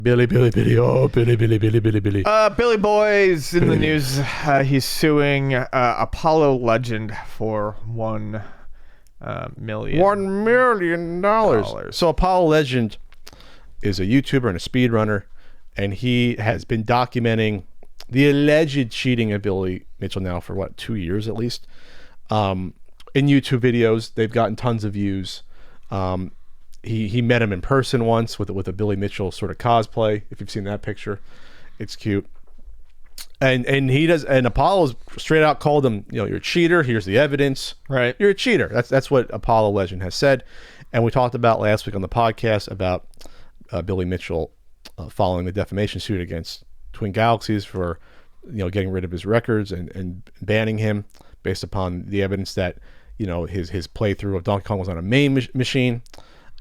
Billy, oh, Billy. Billy Boy's in the news. He's suing Apollo Legend for $1 million. $1 million. So Apollo Legend is a YouTuber and a speedrunner, and he has been documenting the alleged cheating of Billy Mitchell now for 2 years at least. In YouTube videos, they've gotten tons of views. He met him in person once with a Billy Mitchell sort of cosplay. If you've seen that picture, it's cute. And Apollo's straight out called him, you're a cheater. Here's the evidence. Right. You're a cheater. That's what Apollo Legend has said. And we talked about last week on the podcast about Billy Mitchell following the defamation suit against Twin Galaxies for getting rid of his records and banning him based upon the evidence that his playthrough of Donkey Kong was on a main machine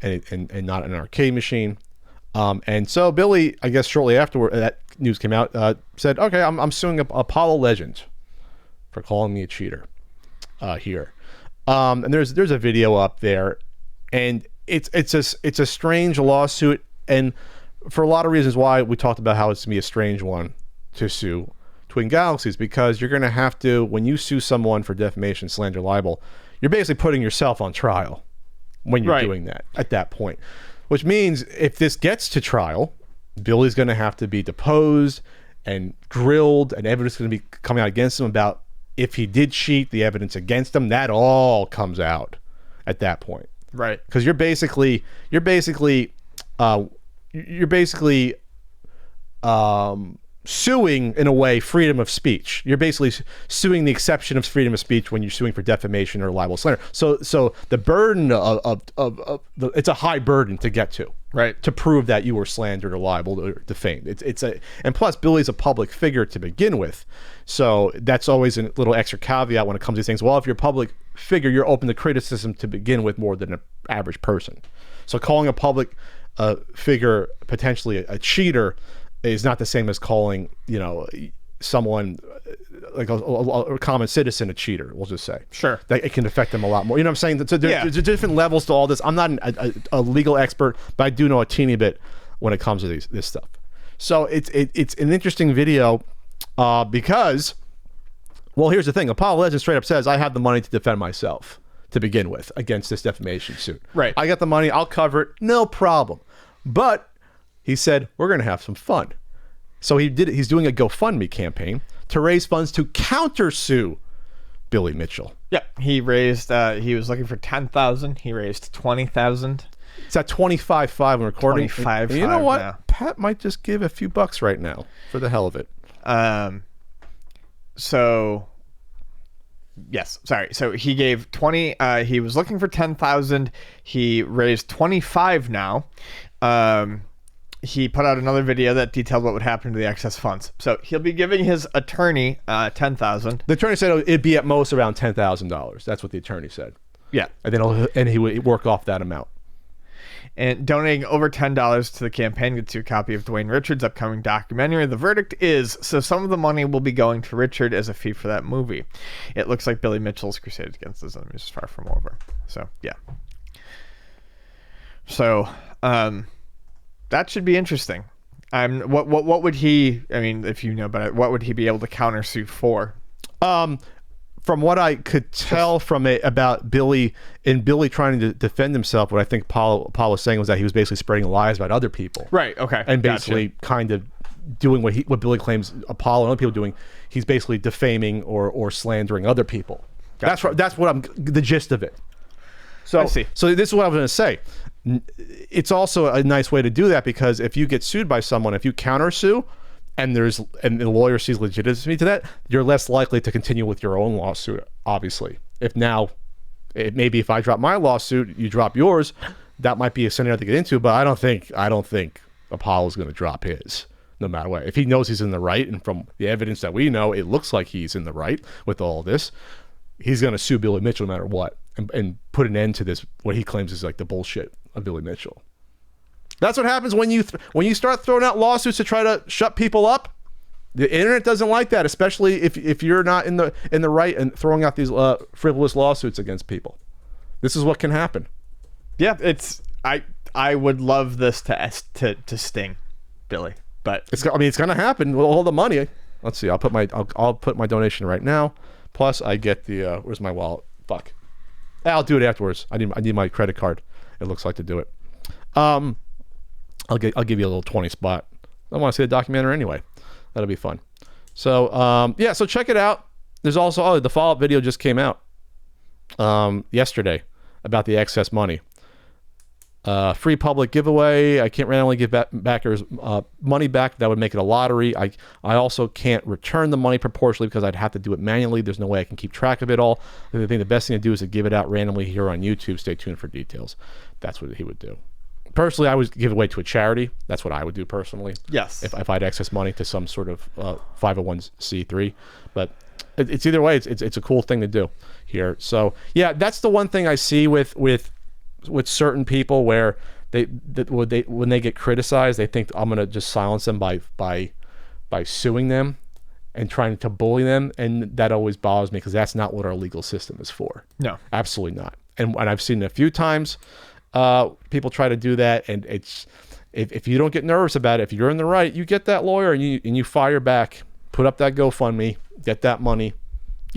and not an arcade machine. And so Billy, I guess shortly afterward that news came out, said, okay, I'm suing Apollo Legend for calling me a cheater here. And there's a video up there, and it's a strange lawsuit, and for a lot of reasons why we talked about how it's gonna be a strange one to sue Twin Galaxies, because you're gonna have to, when you sue someone for defamation, slander, libel, you're basically putting yourself on trial when you're doing that at that point. Which means if this gets to trial, Billy's going to have to be deposed and grilled, and evidence is going to be coming out against him about if he did cheat, the evidence against him, that all comes out at that point. Right. Because you're basically suing, in a way, freedom of speech. You're basically suing the exception of freedom of speech when you're suing for defamation or libel, slander. So the burden of it's a high burden to get to, right, to prove that you were slandered or libeled or defamed. And plus Billy's a public figure to begin with, so that's always a little extra caveat when it comes to these things. Well, if you're a public figure, you're open to criticism to begin with more than an average person. So calling a public figure potentially a cheater is not the same as calling, someone like a common citizen a cheater, we'll just say. Sure. That it can affect them a lot more. You know what I'm saying? So there's different levels to all this. I'm not a legal expert, but I do know a teeny bit when it comes to this stuff. So it's an interesting video because, well, here's the thing. Apollo Legend straight up says, I have the money to defend myself to begin with against this defamation suit. Right. I got the money. I'll cover it. No problem. But he said, we're going to have some fun. So he's doing a GoFundMe campaign to raise funds to countersue Billy Mitchell. Yeah, he raised, he was looking for $10,000. He raised $20,000. It's at 25.5 when recording. 25.5 you know what? now. Pat might just give a few bucks right now for the hell of it. So he gave 20, he was looking for 10,000. He raised 25 now. He put out another video that detailed what would happen to the excess funds. So he'll be giving his attorney $10,000. The attorney said it'd be at most around $10,000. That's what the attorney said. Yeah, and he would work off that amount. And donating over $10 to the campaign gets you a copy of Dwayne Richards' upcoming documentary. The verdict is, so some of the money will be going to Richard as a fee for that movie. It looks like Billy Mitchell's crusade against his enemies is far from over. So yeah. So that should be interesting. What would he? I mean, if you know about it, what would he be able to countersue for? From what I could tell about Billy trying to defend himself, what I think Paul was saying was that he was basically spreading lies about other people. Right. Okay. And basically kind of doing what Billy claims Apollo and other people are doing. He's basically defaming or slandering other people. Gotcha. That's what the gist of it. So I see. So this is what I was going to say. It's also a nice way to do that, because if you get sued by someone, if you countersue, and the lawyer sees legitimacy to that, you're less likely to continue with your own lawsuit, obviously. Maybe if I drop my lawsuit, you drop yours, that might be a scenario to get into, but I don't think Apollo's going to drop his, no matter what. If he knows he's in the right, and from the evidence that we know, it looks like he's in the right with all this, he's going to sue Billy Mitchell no matter what, and put an end to this, what he claims is like the bullshit of Billy Mitchell. That's what happens when you start throwing out lawsuits to try to shut people up. The internet doesn't like that, especially if you're not in the right and throwing out these frivolous lawsuits against people. This is what can happen. Yeah, I would love this to sting. Billy. But it's gonna happen with all the money. Let's see. I'll put my donation right now. Plus, I get the where's my wallet? Fuck. I'll do it afterwards. I need my credit card. It looks like to do it. I'll give you a little 20 spot. I want to see the documentary anyway. That'll be fun. So yeah, so check it out. There's also the follow-up video just came out yesterday about the excess money. Free public giveaway. I can't randomly give backers money back. That would make it a lottery. I also can't return the money proportionally because I'd have to do it manually. There's no way I can keep track of it all. I think the best thing to do is to give it out randomly here on YouTube. Stay tuned for details. That's what he would do. Personally, I would give it away to a charity. That's what I would do personally. yes, If I had excess money to some sort of 501c3. But it's either way. It's a cool thing to do here. So yeah, that's the one thing I see with certain people where when they get criticized, they think I'm gonna just silence them by suing them and trying to bully them, and that always bothers me because that's not what our legal system is for. No, absolutely not. And I've seen it a few times. People try to do that, and it's if you don't get nervous about it, if you're in the right, you get that lawyer and you fire back, put up that GoFundMe, get that money.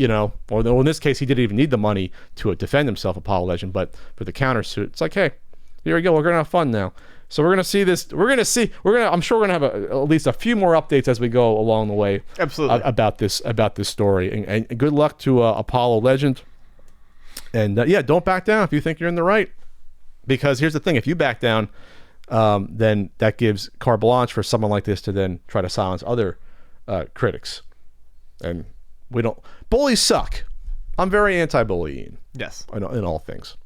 Or in this case, he didn't even need the money to defend himself, Apollo Legend, but for the countersuit, it's like, hey, here we go. We're going to have fun now. So we're going to see this. I'm sure we're going to have at least a few more updates as we go along the way. Absolutely. About this story. And good luck to Apollo Legend. And yeah, don't back down if you think you're in the right. Because here's the thing. If you back down, then that gives carte blanche for someone like this to then try to silence other critics. And bullies suck. I'm very anti-bullying. Yes. In all things.